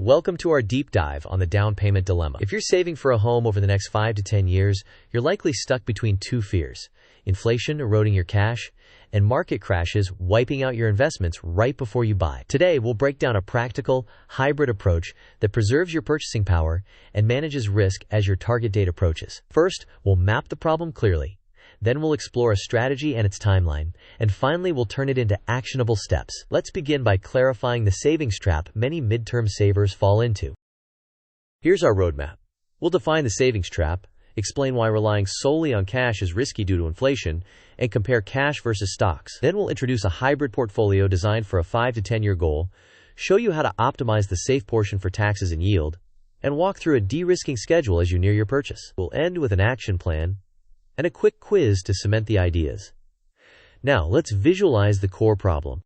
Welcome to our deep dive on the down payment dilemma. If you're saving for a home over the next 5 to 10 years, you're likely stuck between two fears: inflation eroding your cash, and market crashes wiping out your investments right before you buy. Today, we'll break down a practical, hybrid approach that preserves your purchasing power and manages risk as your target date approaches. First, we'll map the problem clearly. Then we'll explore a strategy and its timeline, and finally we'll turn it into actionable steps. Let's begin by clarifying the savings trap many midterm savers fall into. Here's our roadmap. We'll define the savings trap, explain why relying solely on cash is risky due to inflation, and compare cash versus stocks. Then we'll introduce a hybrid portfolio designed for a 5 to 10 year goal, show you how to optimize the safe portion for taxes and yield, and walk through a de-risking schedule as you near your purchase. We'll end with an action plan and a quick quiz to cement the ideas. Now, let's visualize the core problem.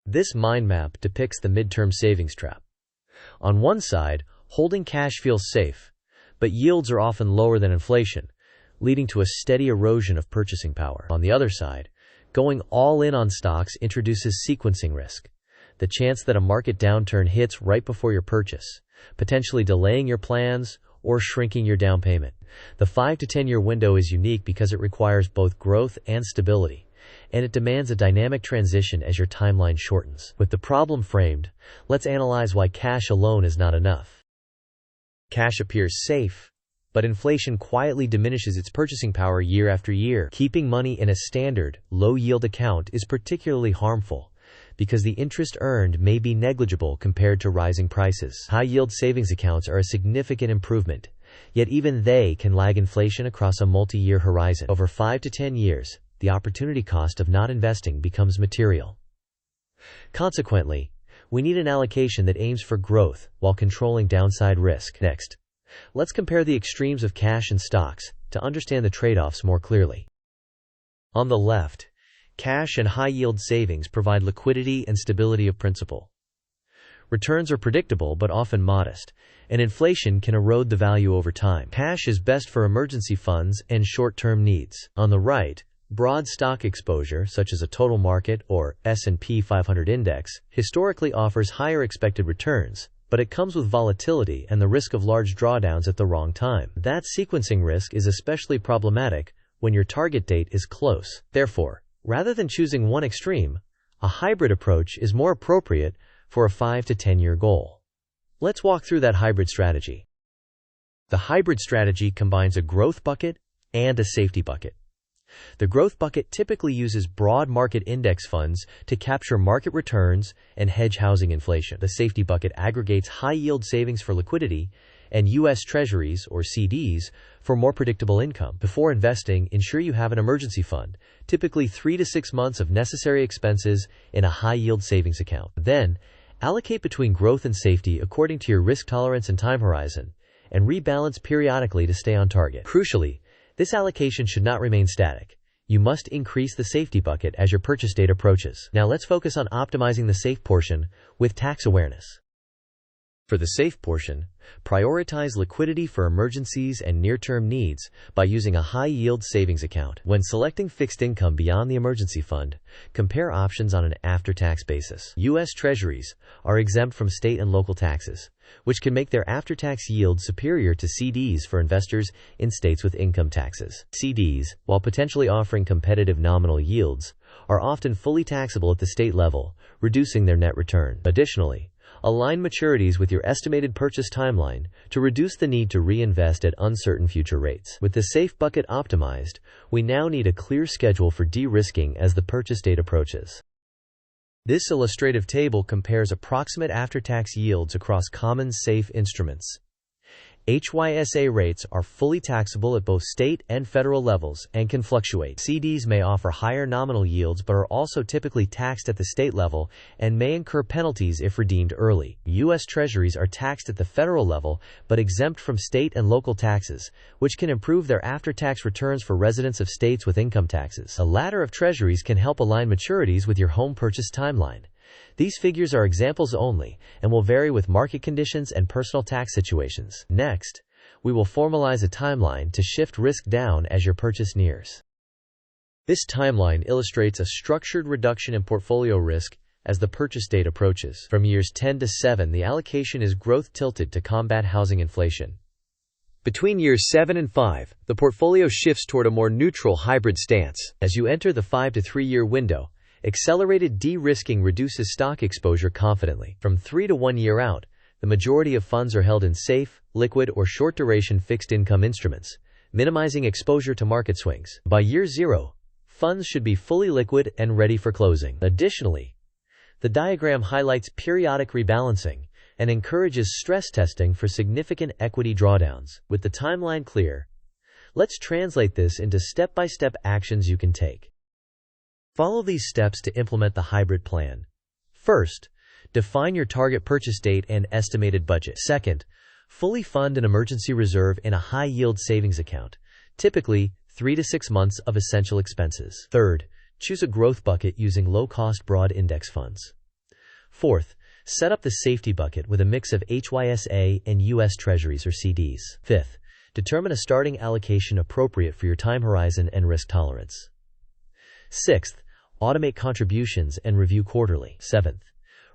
This mind map depicts the midterm savings trap. On one side, holding cash feels safe, but yields are often lower than inflation, leading to a steady erosion of purchasing power. On the other side, going all in on stocks introduces sequencing risk, the chance that a market downturn hits right before your purchase, potentially delaying your plans or shrinking your down payment. The 5 to 10 year window is unique because it requires both growth and stability, and it demands a dynamic transition as your timeline shortens. With the problem framed, let's analyze why cash alone is not enough. Cash appears safe, but inflation quietly diminishes its purchasing power year after year. Keeping money in a standard, low-yield account is particularly harmful because the interest earned may be negligible compared to rising prices. High-yield savings accounts are a significant improvement, yet even they can lag inflation across a multi-year horizon. Over 5 to 10 years, the opportunity cost of not investing becomes material. Consequently, we need an allocation that aims for growth while controlling downside risk. Next, let's compare the extremes of cash and stocks to understand the trade-offs more clearly. On the left, cash and high-yield savings provide liquidity and stability of principal. Returns are predictable but often modest, and inflation can erode the value over time. Cash is best for emergency funds and short-term needs. On the right, broad stock exposure, such as a total market or S&P 500 index, historically offers higher expected returns, but it comes with volatility and the risk of large drawdowns at the wrong time. That sequencing risk is especially problematic when your target date is close. Therefore, rather than choosing one extreme, a hybrid approach is more appropriate for a 5 to 10 year goal. Let's walk through that hybrid strategy. The hybrid strategy combines a growth bucket and a safety bucket. The growth bucket typically uses broad market index funds to capture market returns and hedge housing inflation. The safety bucket aggregates high-yield savings for liquidity and U.S. Treasuries, or CDs, for more predictable income. Before investing, ensure you have an emergency fund, typically 3 to 6 months of necessary expenses in a high-yield savings account. Then, allocate between growth and safety according to your risk tolerance and time horizon, and rebalance periodically to stay on target. Crucially, this allocation should not remain static. You must increase the safety bucket as your purchase date approaches. Now let's focus on optimizing the safe portion with tax awareness. For the safe portion, prioritize liquidity for emergencies and near-term needs by using a high-yield savings account. When selecting fixed income beyond the emergency fund, compare options on an after-tax basis. U.S. Treasuries are exempt from state and local taxes, which can make their after-tax yield superior to CDs for investors in states with income taxes. CDs, while potentially offering competitive nominal yields, are often fully taxable at the state level, reducing their net return. Additionally, align maturities with your estimated purchase timeline to reduce the need to reinvest at uncertain future rates. With the safe bucket optimized, we now need a clear schedule for de-risking as the purchase date approaches. This illustrative table compares approximate after-tax yields across common safe instruments. HYSA rates are fully taxable at both state and federal levels and can fluctuate. CDs may offer higher nominal yields but are also typically taxed at the state level and may incur penalties if redeemed early. U.S. Treasuries are taxed at the federal level but exempt from state and local taxes, which can improve their after-tax returns for residents of states with income taxes. A ladder of Treasuries can help align maturities with your home purchase timeline. These figures are examples only and will vary with market conditions and personal tax situations. Next, we will formalize a timeline to shift risk down as your purchase nears. This timeline illustrates a structured reduction in portfolio risk as the purchase date approaches. From years 10 to 7, the allocation is growth tilted to combat housing inflation. Between years 7 and 5, the portfolio shifts toward a more neutral hybrid stance. As you enter the 5 to 3 year window, accelerated de-risking reduces stock exposure confidently. From 3 to 1 year out, the majority of funds are held in safe, liquid, or short-duration fixed-income instruments, minimizing exposure to market swings. By year 0, funds should be fully liquid and ready for closing. Additionally, the diagram highlights periodic rebalancing and encourages stress testing for significant equity drawdowns. With the timeline clear, let's translate this into step-by-step actions you can take. Follow these steps to implement the hybrid plan. First, define your target purchase date and estimated budget. Second, fully fund an emergency reserve in a high-yield savings account, typically 3 to 6 months of essential expenses. Third, choose a growth bucket using low-cost broad index funds. Fourth, set up the safety bucket with a mix of HYSA and U.S. Treasuries or CDs. Fifth, determine a starting allocation appropriate for your time horizon and risk tolerance. Sixth, automate contributions and review quarterly. Seventh,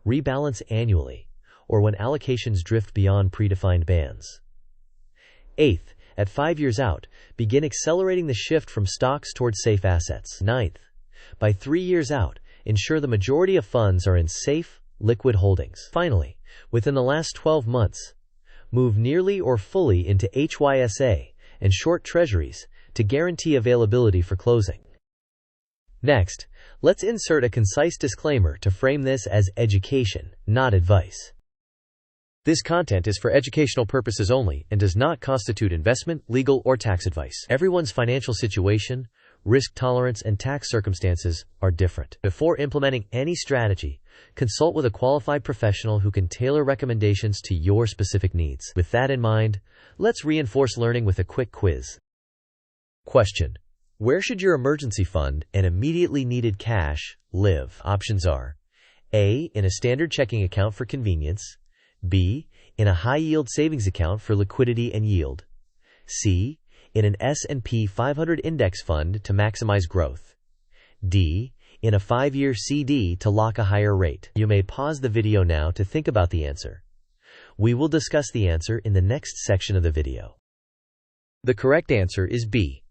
rebalance annually, or when allocations drift beyond predefined bands. Eighth, at 5 years out, begin accelerating the shift from stocks toward safe assets. Ninth, by 3 years out, ensure the majority of funds are in safe, liquid holdings. Finally, within the last 12 months, move nearly or fully into HYSA and short treasuries to guarantee availability for closing. Next, let's insert a concise disclaimer to frame this as education, not advice. This content is for educational purposes only and does not constitute investment, legal, or tax advice. Everyone's financial situation, risk tolerance, and tax circumstances are different. Before implementing any strategy, consult with a qualified professional who can tailor recommendations to your specific needs. With that in mind, let's reinforce learning with a quick quiz. Question: where should your emergency fund and immediately needed cash live? Options are A, in a standard checking account for convenience, B, in a high-yield savings account for liquidity and yield, C, in an S&P 500 index fund to maximize growth, D, in a 5-year CD to lock a higher rate. You may pause the video now to think about the answer. We will discuss the answer in the next section of the video. The correct answer is B.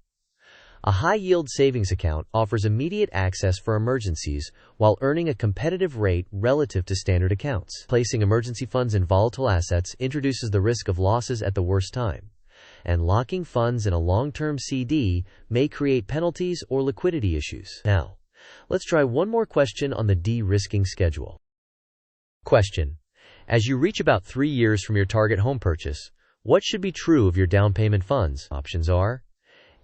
A high-yield savings account offers immediate access for emergencies while earning a competitive rate relative to standard accounts. Placing emergency funds in volatile assets introduces the risk of losses at the worst time, and locking funds in a long-term CD may create penalties or liquidity issues. Now, let's try one more question on the de-risking schedule. Question: as you reach about 3 years from your target home purchase, what should be true of your down payment funds? Options are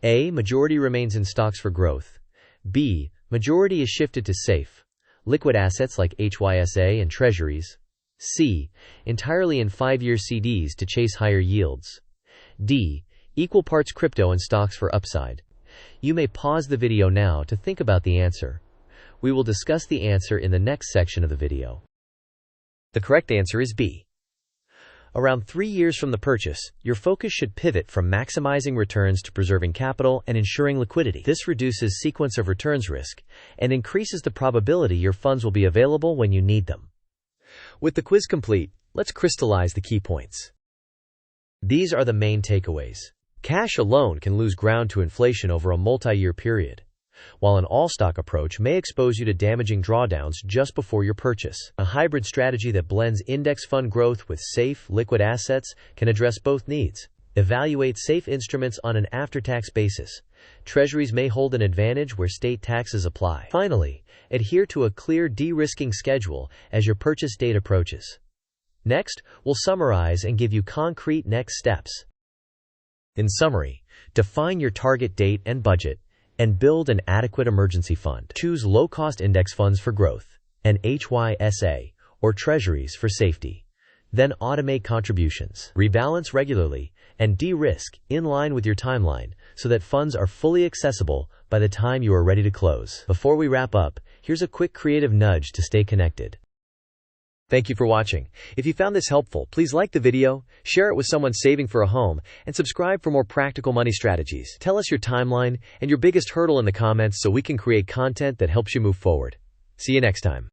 A, majority remains in stocks for growth, B, majority is shifted to safe, liquid assets like HYSA and Treasuries, C, entirely in 5-year CDs to chase higher yields, D, equal parts crypto and stocks for upside. You may pause the video now to think about the answer. We will discuss the answer in the next section of the video. The correct answer is B. Around 3 years from the purchase, your focus should pivot from maximizing returns to preserving capital and ensuring liquidity. This reduces sequence of returns risk and increases the probability your funds will be available when you need them. With the quiz complete, let's crystallize the key points. These are the main takeaways. Cash alone can lose ground to inflation over a multi-year period, while an all-stock approach may expose you to damaging drawdowns just before your purchase. A hybrid strategy that blends index fund growth with safe, liquid assets can address both needs. Evaluate safe instruments on an after-tax basis. Treasuries may hold an advantage where state taxes apply. Finally, adhere to a clear de-risking schedule as your purchase date approaches. Next, we'll summarize and give you concrete next steps. In summary, define your target date and budget, and build an adequate emergency fund. Choose low-cost index funds for growth, and HYSA, or Treasuries for safety. Then automate contributions. Rebalance regularly, and de-risk in line with your timeline so that funds are fully accessible by the time you are ready to close. Before we wrap up, here's a quick creative nudge to stay connected. Thank you for watching. If you found this helpful, please like the video, share it with someone saving for a home, and subscribe for more practical money strategies. Tell us your timeline and your biggest hurdle in the comments so we can create content that helps you move forward. See you next time.